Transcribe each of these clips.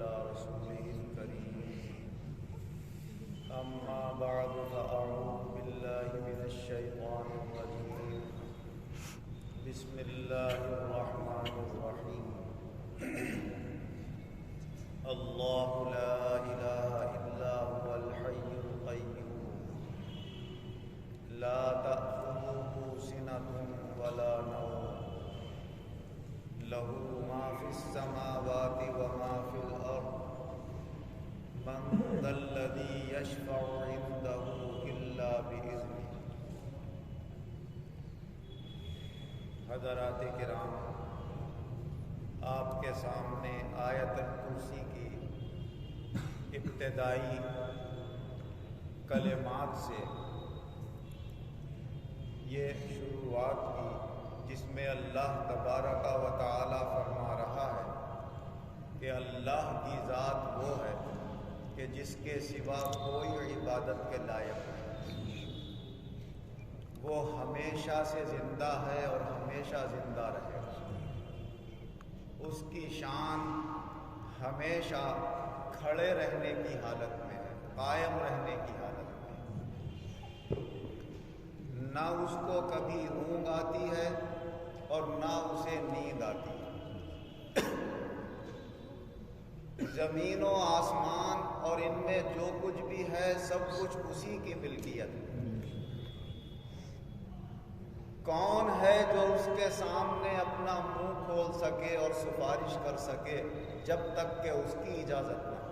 وعلى رسوله الكريم. أما بعد فأعوذ بالله من الشيطان الرجيم. بسم الله الرحمن الرحيم. الله لا إله إلا هو الحي القيوم لا تأخذه سنة ولا نوم له ما في السماوات وما في الأرض من ذا الذي يشفع عنده إلا بإذنه. حضرات کرام، آپ کے سامنے آیت الکرسی کی ابتدائی کلمات سے یہ شروعات کی، جس میں اللہ تبارک و تعالی فرما رہا ہے کہ اللہ کی ذات وہ ہے کہ جس کے سوا کوئی عبادت کے لائق نہیں. وہ ہمیشہ سے زندہ ہے اور ہمیشہ زندہ رہے گا. اس کی شان ہمیشہ کھڑے رہنے کی حالت میں ہے، قائم رہنے کی حالت میں. نہ اس کو کبھی اونگ آتی ہے اور نہ اسے نیند آتی ہے. زمین و آسمان اور ان میں جو کچھ بھی ہے سب کچھ اسی کی ملکیت ہے. کون ہے جو اس کے سامنے اپنا منہ کھول سکے اور سفارش کر سکے جب تک کہ اس کی اجازت نہ ہو.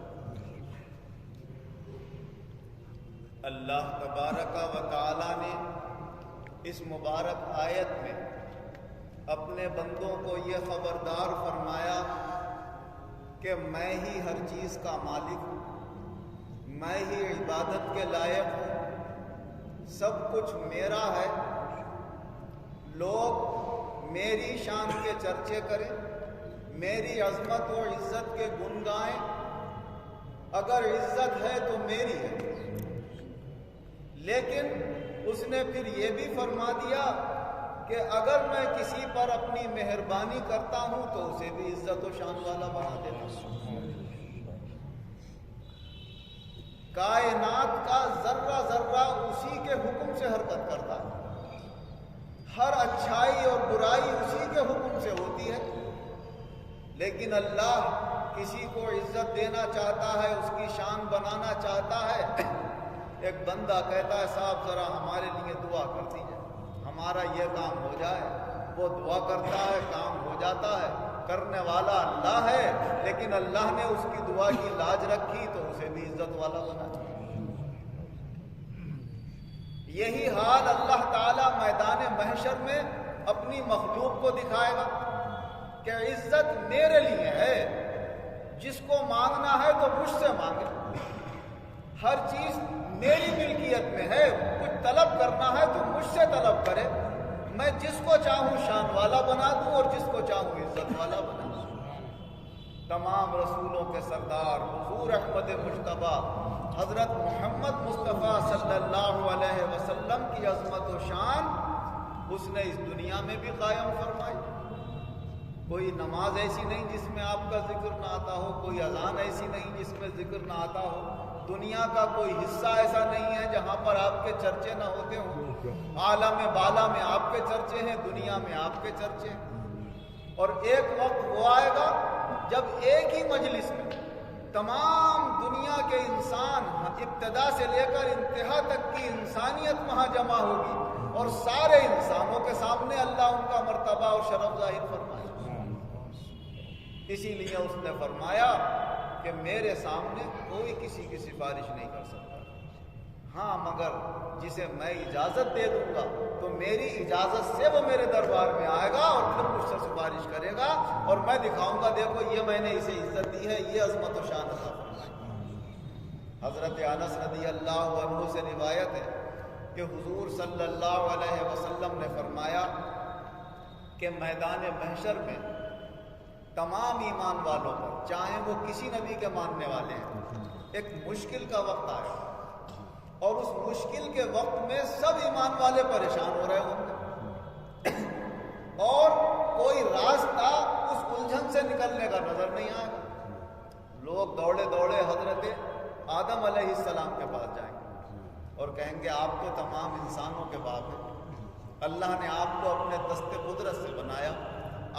اللہ تبارک و تعالی نے اس مبارک آیت میں اپنے بندوں کو یہ خبردار فرمایا کہ میں ہی ہر چیز کا مالک ہوں، میں ہی عبادت کے لائق ہوں، سب کچھ میرا ہے. لوگ میری شان کے چرچے کریں، میری عظمت و عزت کے گن گائیں. اگر عزت ہے تو میری ہے. لیکن اس نے پھر یہ بھی فرما دیا کہ اگر میں کسی پر اپنی مہربانی کرتا ہوں تو اسے بھی عزت و شان والا بنا دیتا ہوں. کائنات کا ذرہ ذرہ اسی کے حکم سے حرکت کرتا ہے. ہر اچھائی اور برائی اسی کے حکم سے ہوتی ہے. لیکن اللہ کسی کو عزت دینا چاہتا ہے، اس کی شان بنانا چاہتا ہے. ایک بندہ کہتا ہے صاحب ذرا ہمارے لیے دعا کر دیجیے، ہمارا یہ کام ہو جائے. وہ دعا کرتا ہے، کام ہو جاتا ہے. کرنے والا اللہ ہے، لیکن اللہ نے اس کی دعا کی لاج رکھی تو اسے بھی عزت والا بنا دیا. یہی حال اللہ تعالی میدان محشر میں اپنی مخلوق کو دکھائے گا کہ عزت میرے لیے ہے. جس کو مانگنا ہے تو مجھ سے مانگے. ہر چیز میری ملکیت میں ہے. کچھ طلب کرنا ہے تو مجھ سے طلب کرے. میں جس کو چاہوں شان والا بنا دوں اور جس کو چاہوں عزت والا بنا دوں. تمام رسولوں کے سردار حضور احمد مجتبیٰ حضرت محمد مصطفیٰ صلی اللہ علیہ وسلم کی عظمت و شان اس نے اس دنیا میں بھی قائم فرمائی. کوئی نماز ایسی نہیں جس میں آپ کا ذکر نہ آتا ہو، کوئی اذان ایسی نہیں جس میں ذکر نہ آتا ہو. دنیا کا کوئی حصہ ایسا نہیں ہے جہاں پر آپ کے چرچے نہ ہوتے ہوں. عالم بالا میں آپ کے چرچے ہیں، دنیا میں آپ کے چرچے ہیں. اور ایک وقت وہ آئے گا جب ایک ہی مجلس میں تمام دنیا کے انسان ابتدا سے لے کر انتہا تک کی انسانیت وہاں جمع ہوگی اور سارے انسانوں کے سامنے اللہ ان کا مرتبہ اور شرف ظاہر فرمائے. اسی لیے اس نے فرمایا کہ میرے سامنے کوئی کسی کی سفارش نہیں کر سکتا. ہاں مگر جسے میں اجازت دے دوں گا تو میری اجازت سے وہ میرے دربار میں آئے گا اور پھر مجھ سے سفارش کرے گا اور میں دکھاؤں گا دیکھو یہ میں نے اسے عزت دی ہے، یہ عظمت و شان عطا فرمائی. حضرت انس رضی اللہ عنہ سے روایت ہے کہ حضور صلی اللہ علیہ وسلم نے فرمایا کہ میدان محشر میں تمام ایمان والوں پر، چاہے وہ کسی نبی کے ماننے والے ہیں، ایک مشکل کا وقت آئے اور اس مشکل کے وقت میں سب ایمان والے پریشان ہو رہے ہوں گے اور کوئی راستہ اس الجھن سے نکلنے کا نظر نہیں آئے گا. لوگ دوڑے دوڑے حضرت آدم علیہ السلام کے پاس جائیں گے اور کہیں گے آپ تو تمام انسانوں کے باپ ہیں، اللہ نے آپ کو اپنے دست قدرت سے بنایا،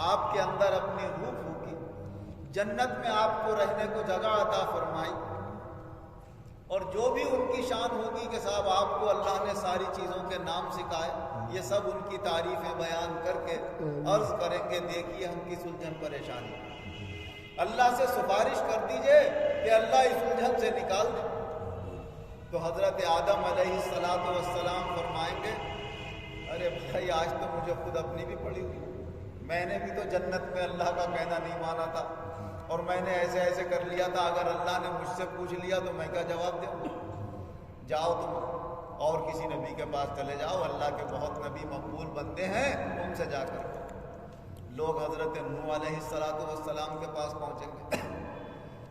آپ کے اندر اپنی روح پھونکی، جنت میں آپ کو رہنے کو جگہ عطا فرمائی، اور جو بھی ان کی شان ہوگی کہ صاحب آپ کو اللہ نے ساری چیزوں کے نام سکھائے، یہ سب ان کی تعریفیں بیان کر کے عرض کریں گے دیکھیے ہم کس الجھن پریشانی، اللہ سے سفارش کر دیجئے کہ اللہ اس الجھن سے نکال دے۔ تو حضرت آدم علیہ السلام فرمائیں گے ارے بھائی آج تو مجھے خود اپنی بھی پڑی ہوئی، میں نے بھی تو جنت میں اللہ کا کہنا نہیں مانا تھا اور میں نے ایسے ایسے کر لیا تھا، اگر اللہ نے مجھ سے پوچھ لیا تو میں کیا جواب دوں گا؟ جاؤ تم اور کسی نبی کے پاس چلے جاؤ، اللہ کے بہت نبی مقبول بندے ہیں، ان سے جا کر لوگ حضرت نوح علیہ السلام کے پاس پہنچیں گے،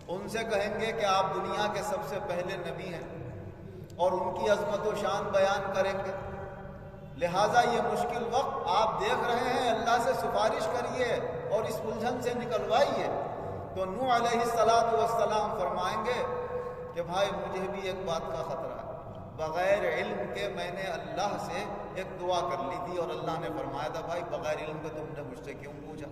ان سے کہیں گے کہ آپ دنیا کے سب سے پہلے نبی ہیں اور ان کی عظمت و شان بیان کریں گے، لہٰذا یہ مشکل وقت آپ دیکھ رہے ہیں، اللہ سے سفارش کریے اور اس الجھن سے نکلوائیے۔ تو نوح علیہ السلام فرمائیں گے کہ بھائی مجھے بھی ایک بات کا خطرہ ہے، بغیر علم کے میں نے اللہ سے ایک دعا کر لی تھی اور اللہ نے فرمایا تھا بھائی بغیر علم کے تم نے مجھ سے کیوں پوچھا،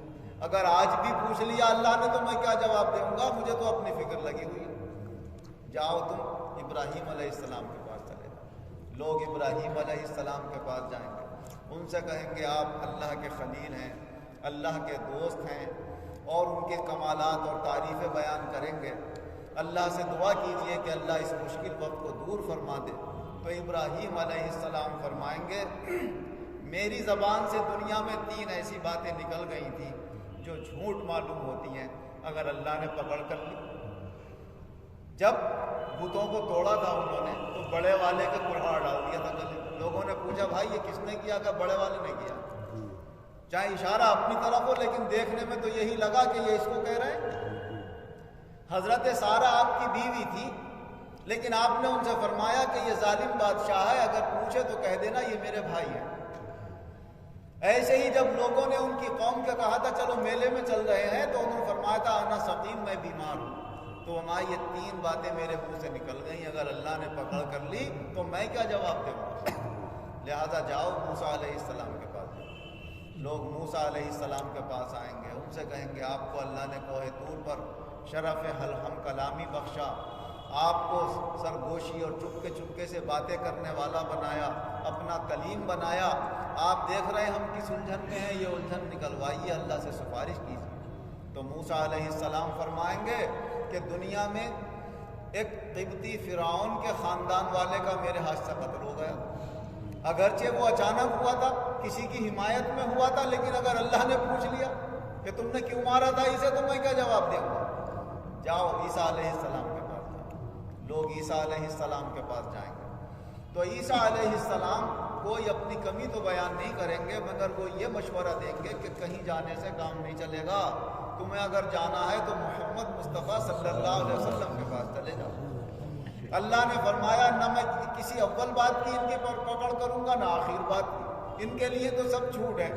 اگر آج بھی پوچھ لیا اللہ نے تو میں کیا جواب دوں گا، مجھے تو اپنی فکر لگی ہوئی ہے۔ جاؤ تم ابراہیم علیہ السلام کے پاس چلے جاؤ، لوگ ابراہیم علیہ السلام کے پاس جائیں گے، ان سے کہیں گے آپ اللہ کے خلیل ہیں، اللہ کے دوست ہیں، اور ان کے کمالات اور تعریفیں بیان کریں گے، اللہ سے دعا کیجئے کہ اللہ اس مشکل وقت کو دور فرما دے۔ تو ابراہیم علیہ السلام فرمائیں گے میری زبان سے دنیا میں 3 ایسی باتیں نکل گئی تھیں جو جھوٹ معلوم ہوتی ہیں، اگر اللہ نے پکڑ کر لی۔ جب بتوں کو توڑا تھا انہوں نے تو بڑے والے کے کڑھاڑ ڈال دیا تھا گلے، لوگوں نے پوچھا بھائی یہ کس نے کیا، کہ بڑے والے نے کیا، چاہے اشارہ اپنی طرف ہو لیکن دیکھنے میں تو یہی لگا کہ یہ اس کو کہہ رہے ہیں۔ حضرت سارہ آپ کی بیوی تھی لیکن آپ نے ان سے فرمایا کہ یہ ظالم بادشاہ ہے، اگر پوچھے تو کہہ دینا یہ میرے بھائی ہیں۔ ایسے ہی جب لوگوں نے ان کی قوم کا کہا تھا چلو میلے میں چل رہے ہیں تو انہوں نے فرمایا تھا انا سقیم، میں بیمار ہوں، تو ہماری یہ 3 باتیں میرے منہ سے نکل گئیں، اگر اللہ نے پکڑ کر لی تو میں کیا جواب دوں گا، لہذا جاؤ موسیٰ علیہ السلام کے پاس جاؤ۔ لوگ موسیٰ علیہ السلام کے پاس آئیں گے، ان سے کہیں گے آپ کو اللہ نے کوہ طور پر شرف ہم کلامی بخشا، آپ کو سرگوشی اور چپکے سے باتیں کرنے والا بنایا، اپنا کلیم بنایا، آپ دیکھ رہے ہیں ہم کس الجھن میں ہیں، یہ الجھن نکلوائیے، اللہ سے سفارش کیجیے۔ تو موسیٰ علیہ السلام فرمائیں گے کہ دنیا میں ایک قبطی فرعون کے خاندان والے کا میرے ہاتھ سے قتل ہو گیا، اگرچہ وہ اچانک ہوا تھا، کسی کی حمایت میں ہوا تھا، لیکن اگر اللہ نے پوچھ لیا کہ تم نے کیوں مارا تھا اسے تو میں کیا جواب دوں گا۔ جاؤ عیسیٰ علیہ السلام کے پاس جاؤ، لوگ عیسیٰ علیہ السلام کے پاس جائیں گے تو عیسیٰ علیہ السلام کوئی اپنی کمی تو بیان نہیں کریں گے، مگر وہ یہ مشورہ دیں گے کہ کہیں جانے سے کام نہیں چلے گا، تمہیں اگر جانا ہے تو محمد مصطفیٰ صلی اللہ علیہ وسلم کے پاس چلے جاؤ۔ اللہ نے فرمایا نہ میں کسی اول بات کی ان کے پر پکڑ کروں گا نہ آخر بات کی، ان کے لیے تو سب چھوٹ ہے،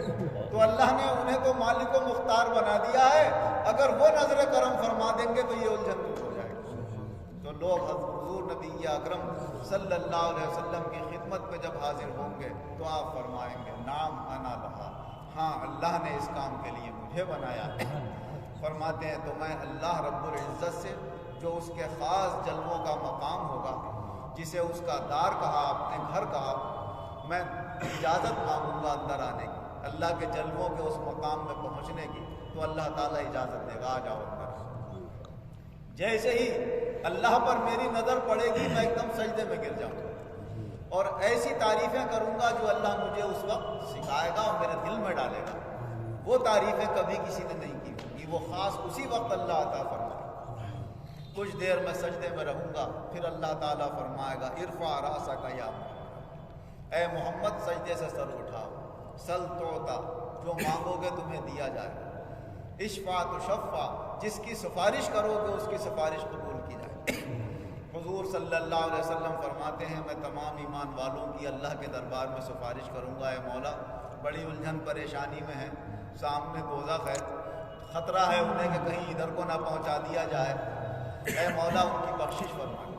تو اللہ نے انہیں تو مالک و مختار بنا دیا ہے، اگر وہ نظر کرم فرما دیں گے تو یہ الجھن دور ہو جائے گا۔ تو لوگ حضور نبی اکرم صلی اللہ علیہ وسلم کی خدمت پہ جب حاضر ہوں گے تو آپ فرمائیں گے نام انا لہا، ہاں اللہ نے اس کام کے لیے مجھے بنایا ہے۔ فرماتے ہیں تو میں اللہ رب العزت سے جو اس کے خاص جلووں کا مقام ہوگا، جسے اس کا دار کہا، اپنے گھر کہا، میں اجازت مانگوں گا اندر آنے کی، اللہ کے جلووں کے اس مقام میں پہنچنے کی، تو اللہ تعالیٰ اجازت دے گا آ جاؤ اندر۔ جیسے ہی اللہ پر میری نظر پڑے گی میں ایک دم سجدے میں گر جاؤں گا اور ایسی تعریفیں کروں گا جو اللہ مجھے اس وقت سکھائے گا اور میرے دل میں ڈالے گا، وہ تعریفیں کبھی کسی نے نہیں کی ہوگی، وہ خاص اسی وقت اللہ عطا فرمائے۔ کچھ دیر میں سجدے میں رہوں گا، پھر اللہ تعالیٰ فرمائے گا ارفع رأسک یا محمد، اے محمد سجدے سے سر اٹھاؤ، سل تعطیٰ، جو مانگو گے تمہیں دیا جائے گا، اشفع تشفع، جس کی سفارش کرو گے اس کی سفارش قبول کی جائے۔ حضور صلی اللہ علیہ وسلم فرماتے ہیں میں تمام ایمان والوں کی اللہ کے دربار میں سفارش کروں گا، اے مولا بڑی الجھن پریشانی میں ہے، سامنے دوزخ ہے، خطرہ ہے انہیں کہ کہیں ادھر کو نہ پہنچا دیا جائے، اے مولا ان کی بخشش فرما۔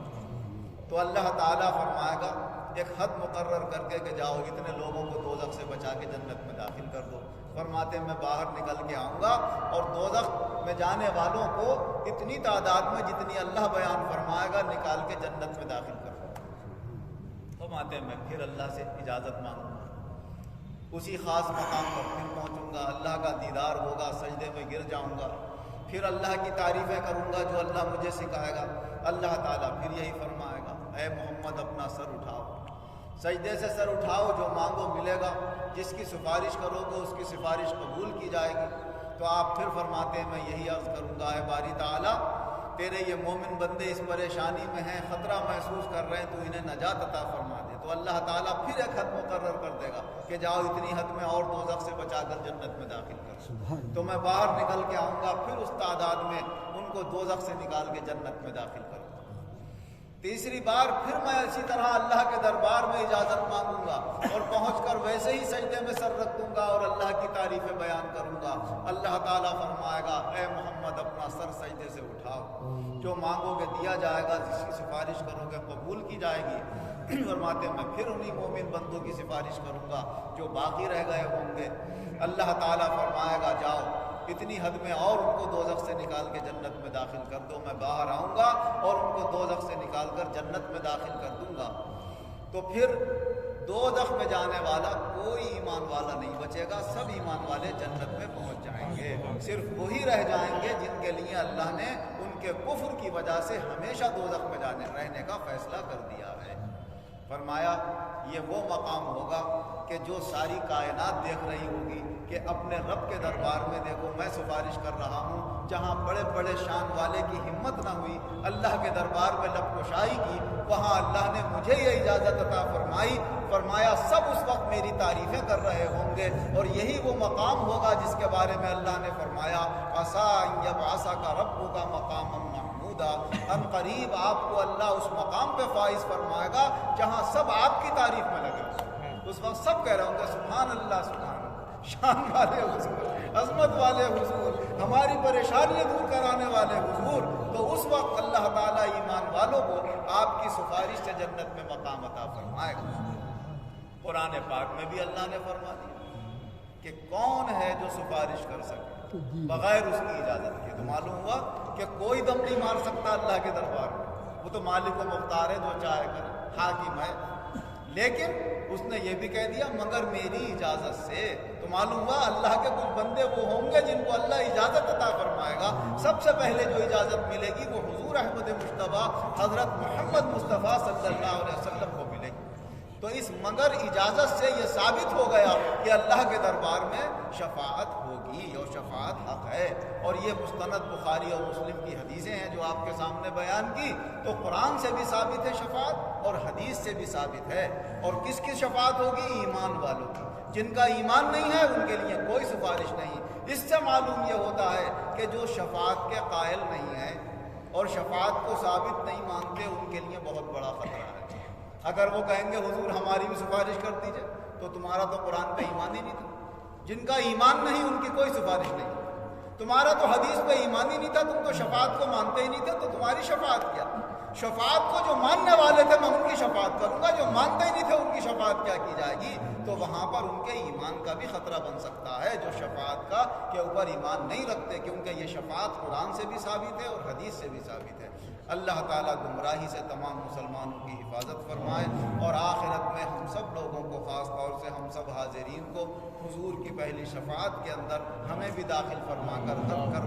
تو اللہ تعالیٰ فرمائے گا ایک حد مقرر کر کے کہ جاؤ اتنے لوگوں کو دوزخ سے بچا کے جنت میں داخل کر دو۔ فرماتے ہیں میں باہر نکل کے آؤں گا اور دوزخ میں جانے والوں کو اتنی تعداد میں جتنی اللہ بیان فرمائے گا نکال کے جنت میں داخل کر دوں۔ فرماتے ہیں میں پھر اللہ سے اجازت مانگوں گا، اسی خاص مقام پر پھر پہنچوں گا، اللہ کا دیدار ہوگا، سجدے میں گر جاؤں گا، پھر اللہ کی تعریفیں کروں گا جو اللہ مجھے سکھائے گا۔ اللہ تعالیٰ پھر یہی فرمائے گا اے محمد اپنا سر اٹھاؤ، سجدے سے سر اٹھاؤ، جو مانگو ملے گا، جس کی سفارش کرو گے اس کی سفارش قبول کی جائے گی۔ تو آپ پھر فرماتے ہیں میں یہی عرض کروں گا اے باری تعالیٰ تیرے یہ مومن بندے اس پریشانی میں ہیں، خطرہ محسوس کر رہے ہیں، تو انہیں نجات عطا فرما دے۔ تو اللہ تعالیٰ پھر ایک حد مقرر کر دے گا کہ جاؤ اتنی حد میں اور دوزخ سے بچا کر جنت میں داخل کر۔ تو میں باہر نکل کے آؤں گا، پھر اس تعداد میں ان کو دوزخ سے نکال کے جنت میں داخل کروں گا۔ تیسری بار پھر میں اسی طرح اللہ کے دربار میں اجازت مانگوں گا اور پہنچ کر ویسے ہی سجدے میں سر رکھ دوں گا اور اللہ کی تعریفیں بیان کروں گا۔ اللہ تعالیٰ فرمائے گا اے محمد اپنا سر سجدے سے اٹھاؤ، جو مانگو گے دیا جائے گا، جس کی سفارش کرو گے قبول کی جائے گی۔ فرماتے ہیں میں پھر انہی مومن بندوں کی سفارش کروں گا جو باقی رہ گئے ہوں گے۔ اللہ تعالیٰ فرمائے گا جاؤ اتنی حد میں اور ان کو دوزخ سے نکال کے جنت میں داخل کر دو۔ میں باہر آؤں گا اور ان کو دوزخ سے نکال کر جنت میں داخل کر دوں گا۔ تو پھر دوزخ میں جانے والا کوئی ایمان والا نہیں بچے گا، سب ایمان والے جنت میں پہنچ جائیں گے، صرف وہی رہ جائیں گے جن کے لیے اللہ نے ان کے کفر کی وجہ سے ہمیشہ دوزخ میں رہنے کا فیصلہ کر دیا ہے۔ فرمایا یہ وہ مقام ہوگا کہ جو ساری کائنات دیکھ رہی ہوگی کہ اپنے رب کے دربار میں دیکھو میں سفارش کر رہا ہوں، جہاں بڑے بڑے شان والے کی ہمت نہ ہوئی اللہ کے دربار میں لب کشائی کی، وہاں اللہ نے مجھے یہ اجازت عطا فرمائی۔ فرمایا سب اس وقت میری تعریفیں کر رہے ہوں گے، اور یہی وہ مقام ہوگا جس کے بارے میں اللہ نے فرمایا عسیٰ ان یبعثک ربک مقاما محمودا، ان قریب آپ کو اللہ اس مقام پہ فائز فرمائے گا جہاں سب آپ کی تعریف میں لگے ہوں۔ اس وقت سب کہہ رہے ہوں گے سبحان اللہ سبحان اللہ، شان والے حضور، عظمت والے حضور، ہماری پریشانیاں دور کرانے والے حضور۔ تو اس وقت اللہ تعالیٰ ایمان والوں کو آپ کی سفارش سے جنت میں مقام عطا فرمائے گا۔ قرآن پاک میں بھی اللہ نے فرما دیا کہ کون ہے جو سفارش کر سکے بغیر اس کی اجازت کے۔ تو معلوم ہوا کہ کوئی دم نہیں مار سکتا اللہ کے دربار میں، وہ تو مالک و مختار ہے، جو چاہے کرے، حاکم ہے۔ لیکن اس نے یہ بھی کہہ دیا مگر میری اجازت سے۔ تو معلوم ہوا اللہ کے کچھ بندے وہ ہوں گے جن کو اللہ اجازت عطا فرمائے گا۔ سب سے پہلے جو اجازت ملے گی وہ حضور احمد مصطفیٰ حضرت محمد مصطفیٰ صلی اللہ علیہ وسلم کو ملے گی۔ تو اس مگر اجازت سے یہ ثابت ہو گیا کہ اللہ کے دربار میں شفاعت ہوگی اور شفاعت حق ہے۔ اور یہ مستند بخاری اور مسلم کی حدیثیں ہیں جو آپ کے سامنے بیان کی۔ تو قرآن سے بھی ثابت ہے شفاعت اور حدیث سے بھی ثابت ہے۔ اور کس کی شفاعت ہوگی؟ ایمان والوں کی۔ جن کا ایمان نہیں ہے ان کے لیے کوئی سفارش نہیں۔ اس سے معلوم یہ ہوتا ہے کہ جو شفاعت کے قائل نہیں ہیں اور شفاعت کو ثابت نہیں مانتے ان کے لیے بہت بڑا خطرہ ہے۔ اگر وہ کہیں گے حضور ہماری بھی سفارش کر دیجئے تو تمہارا تو قرآن پہ ایمان ہی نہیں تھا۔ جن کا ایمان نہیں ان کی کوئی سفارش نہیں۔ تمہارا تو حدیث پہ ایمان ہی نہیں تھا، تم تو شفاعت کو مانتے ہی نہیں تھے، تو تمہاری شفاعت کیا؟ شفاعت کو جو ماننے والے تھے میں ان کی شفاعت کروں گا، جو مانتے ہی نہیں تھے ان کی شفاعت کیا کی جائے گی؟ تو وہاں پر ان کے ایمان کا بھی خطرہ بن سکتا ہے جو شفاعت کا کے اوپر ایمان نہیں رکھتے، کیونکہ یہ شفاعت قرآن سے بھی ثابت ہے اور حدیث سے بھی ثابت ہے۔ اللہ تعالیٰ گمراہی سے تمام مسلمانوں کی حفاظت فرمائے، اور آخرت میں ہم سب لوگوں کو، خاص طور سے ہم سب حاضرین کو، حضور کی پہلی شفاعت کے اندر ہمیں بھی داخل فرما کر ہر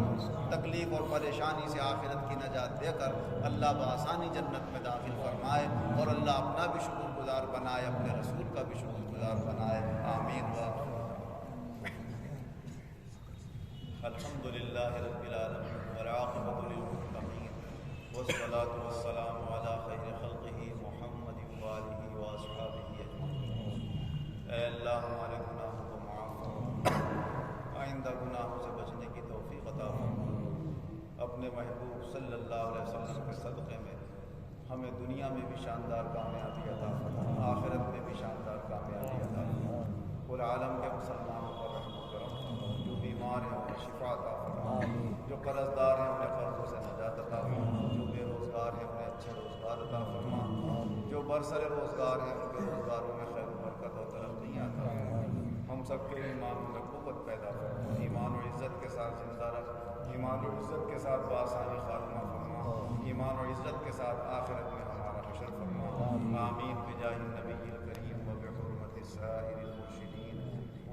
تکلیف اور پریشانی سے آخرت کی نجات دے کر اللہ بآسانی جنت میں داخل فرمائے، اور اللہ اپنا بھی شکر گزار بنائے، اپنے رسول کا بھی شکر گزار بنائے۔ آمین۔ الحمد للہ رب العالمین والعاقبۃ للمتقین والصلاة والسلام علی خیر خلقہ محمد وآلہ واصحابہ اجمعین۔ اے اللہ ہمارے گناہوں کو معاف فرما، آئندہ گناہوں سے بچنے کی توفیق عطا فرما۔ اپنے محبوب صلی اللہ علیہ وسلم کے صدقے میں ہمیں دنیا میں بھی شاندار کامیابی عطا فرما، آخرت میں بھی شاندار کامیابی عطا فرما۔ پورے عالم کے مسلمانوں پر رحم و کرم، جو بیمار ہیں انہیں شفا عطا فرما، جو قرض دار ہیں انہیں قرضوں سے نجات عطا فرما، جو اچھے روزگار عطا فرما، جو برسر روزگار ہیں ان کے روزگاروں میں خیر و برکت اور ترقی عطا فرما، ہم سب کے ایمان میں قوت پیدا فرما، ایمان و عزت کے ساتھ زندہ رکھ، ایمان و عزت کے ساتھ بآسانی خاتمہ فرما، ایمان و عزت کے ساتھ آخرت میں ہمارا حشر فرما، آمین بجاہ النبی الکریم و بحرمت سائر المرشدین،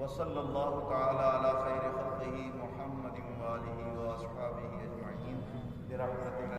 وصلی اللہ تعالی علی خیر خلقہ محمد و آلہ و اصحابہ اجمعین برحمتک